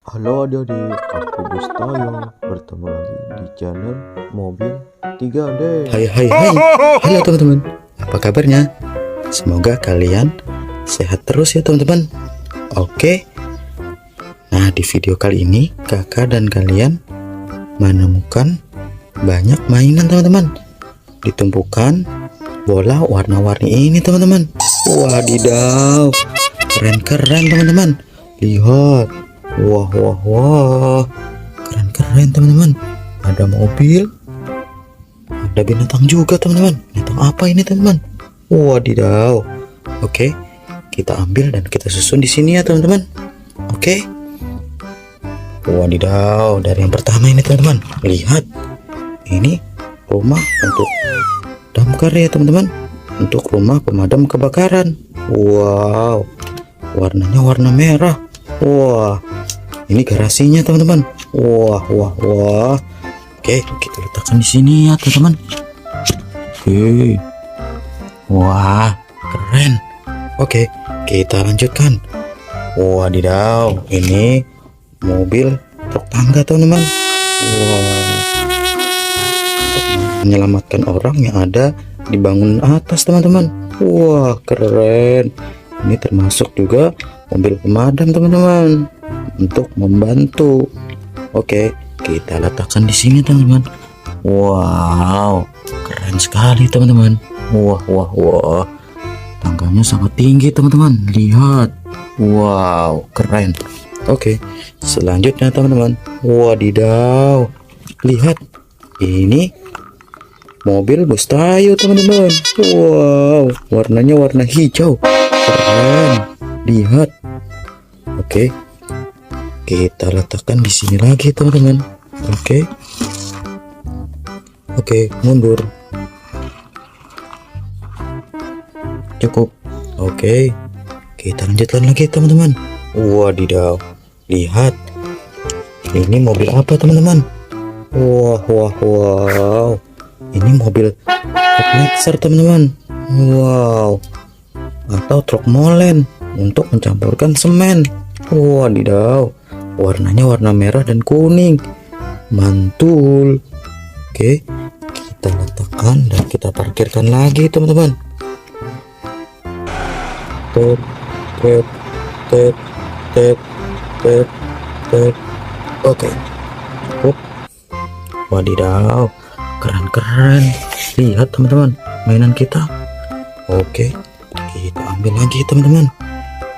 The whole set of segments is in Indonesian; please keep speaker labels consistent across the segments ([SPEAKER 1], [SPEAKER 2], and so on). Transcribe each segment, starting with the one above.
[SPEAKER 1] Halo adik-adik, aku Bustayo, bertemu lagi di channel Mobil 3D.
[SPEAKER 2] Hai. Halo teman-teman, apa kabarnya? Semoga kalian sehat terus ya teman-teman. Oke. Nah, di video kali ini kakak dan kalian menemukan banyak mainan teman-teman. Ditumpukan bola warna-warni ini teman-teman. Wadidaw, keren-keren teman-teman. Lihat. Wah, keren-keren teman-teman. Ada mobil, ada binatang juga teman-teman. Binatang apa ini teman-teman? Wadidaw. Oke, kita ambil dan kita susun di sini ya teman-teman. Oke. Wadidaw, dari yang pertama ini teman-teman. Lihat, ini rumah untuk damkar ya teman-teman. Untuk rumah pemadam kebakaran. Wow, warnanya warna merah. Wah, ini garasinya teman-teman. Wah. Oke, kita letakkan di sini ya teman-teman. Oke. Wah, keren. Oke, kita lanjutkan. Wadidaw, ini mobil truk tangga teman-teman. Wah, untuk menyelamatkan orang yang ada di bangunan atas teman-teman. Wah, keren. Ini termasuk juga mobil pemadam teman-teman, untuk membantu. Oke, kita letakkan di sini teman-teman. Wow, keren sekali teman-teman. Wah, tangganya sangat tinggi teman-teman. Lihat. Wow, keren. Oke, selanjutnya teman-teman. Wadidaw, lihat, ini mobil Bustayo teman-teman. Wow, warnanya warna hijau. Keren. Lihat. Oke, kita letakkan di sini lagi teman-teman. Oke, mundur. Cukup. Oke, kita lanjutkan lagi teman-teman. Wadidaw, lihat, ini mobil apa teman-teman? Wow, ini mobil truk mixer teman-teman. Wow, atau truk molen untuk mencampurkan semen. Wadidaw, warnanya warna merah dan kuning, mantul. Oke, kita letakkan dan kita parkirkan lagi teman-teman. Oke. Wadidaw, keren. Lihat teman-teman, mainan kita. Oke, kita ambil lagi teman-teman.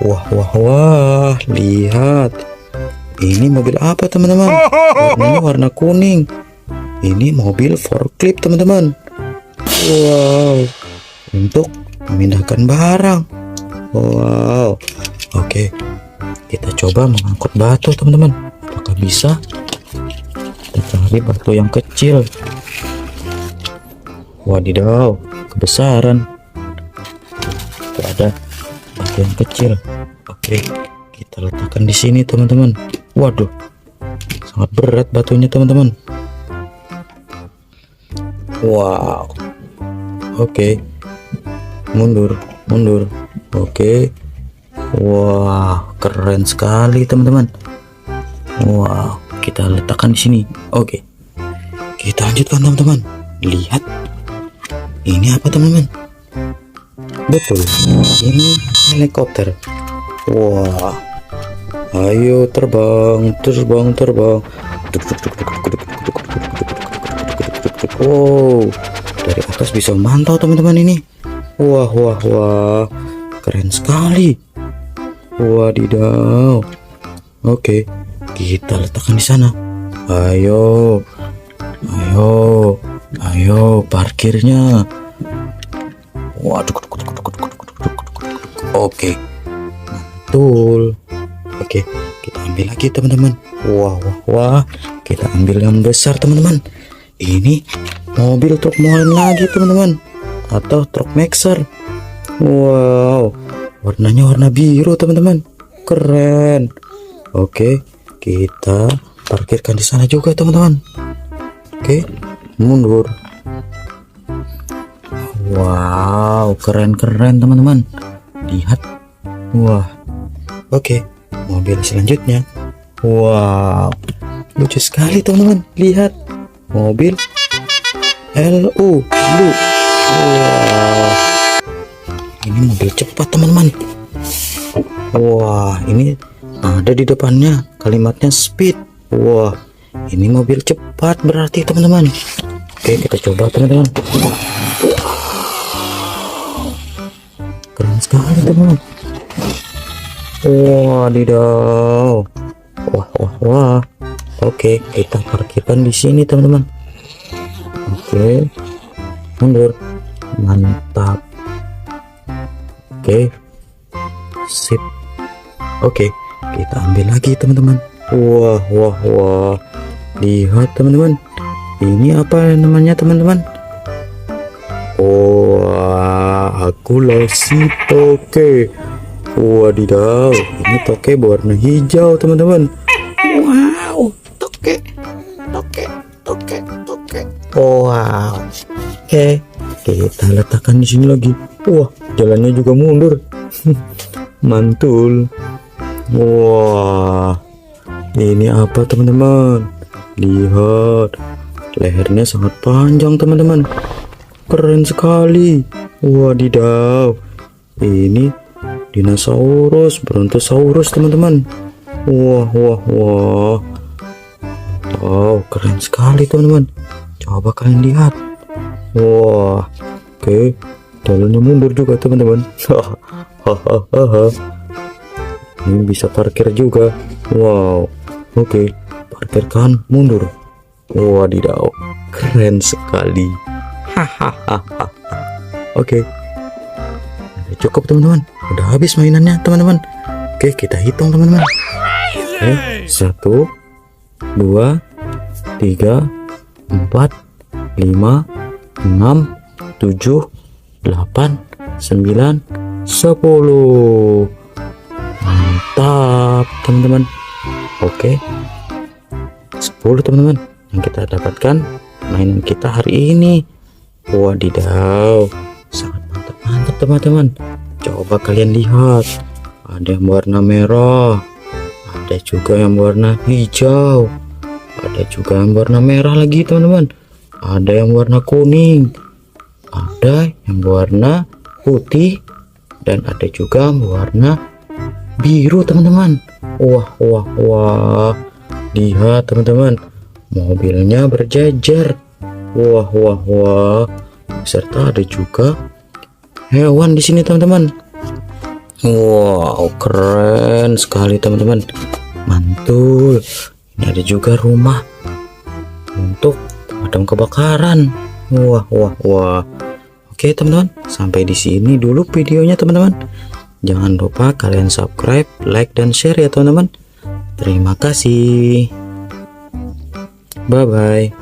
[SPEAKER 2] Wah, lihat, ini mobil apa teman-teman? Warnanya warna kuning. Ini mobil forklift teman-teman. Wow, untuk memindahkan barang. Wow. Oke, kita coba mengangkut batu teman-teman. Apakah bisa? Kita cari batu yang kecil. Wadidaw, kebesaran. Tidak ada batu yang kecil. Oke, kita letakkan di sini teman-teman. Waduh, sangat berat batunya teman-teman. Wow. Oke, mundur. Oke. Wah, keren sekali teman-teman. Wow, kita letakkan di sini. Oke, kita lanjutkan teman-teman. Lihat, ini apa teman-teman? Betul, ini helikopter. Wah, ayo terbang. Wow, dari atas bisa memantau teman-teman ini. Wah, keren sekali. Wadidaw. Oke, kita letakkan di sana. Ayo, parkirnya. Waduh. Oke, mantul. Oke, kita ambil lagi teman-teman. Wah, kita ambil yang besar teman-teman. Ini mobil truk molen lagi teman-teman, atau truk mixer. Wow, warnanya warna biru teman-teman. Keren. Oke, kita parkirkan di sana juga teman-teman. Oke, mundur. Wow, keren teman-teman. Lihat. Wah. Oke, mobil selanjutnya. Wow, lucu sekali teman-teman. Lihat, mobil LU Blue. Wow, ini mobil cepat teman-teman. Wah, ini ada di depannya kalimatnya speed. Wah, ini mobil cepat berarti teman-teman. Oke, kita coba teman-teman. Keren sekali teman-teman. Wah, didaw. Wah. Oke, kita parkirkan di sini teman-teman. Oke, mundur. Mantap. Oke, sip. Oke, kita ambil lagi teman-teman. Wah. Lihat teman-teman. Ini apa namanya teman-teman? Wah, aku si toke. Wadidaw, ini toke berwarna hijau teman-teman. Wow, toke. Wow. Oke, kita letakkan di sini lagi. Wah, jalannya juga mundur. Mantul. Wah, ini apa teman-teman? Lihat, lehernya sangat panjang teman-teman. Keren sekali. Wadidaw, ini dinosaurus brontosaurus teman-teman. Wah. Wow, keren sekali teman-teman. Coba kalian lihat. Wah, oke, jalannya mundur juga teman-teman. Ini bisa parkir juga. Wow, oke, parkirkan mundur. Wadidaw, keren sekali. Oke, cukup teman-teman. Udah habis mainannya teman-teman. Oke, kita hitung teman-teman. 1, 2, 3, 4, 5, 6, 7, 8, 9, 10. Mantap teman-teman. Oke, 10 teman-teman yang kita dapatkan mainan kita hari ini. Wadidaw, sangat mantap teman-teman. Coba kalian lihat, ada yang warna merah, ada juga yang warna hijau, ada juga yang warna merah lagi teman-teman, ada yang warna kuning, ada yang warna putih, dan ada juga yang warna biru teman-teman. Wah, lihat teman-teman, mobilnya berjejer. Wah, serta ada juga hewan di sini teman-teman. Wow, keren sekali teman-teman. Mantul. Ini ada juga rumah untuk pemadam kebakaran. Wah. Oke teman-teman, sampai di sini dulu videonya teman-teman. Jangan lupa kalian subscribe, like, dan share ya teman-teman. Terima kasih. Bye bye.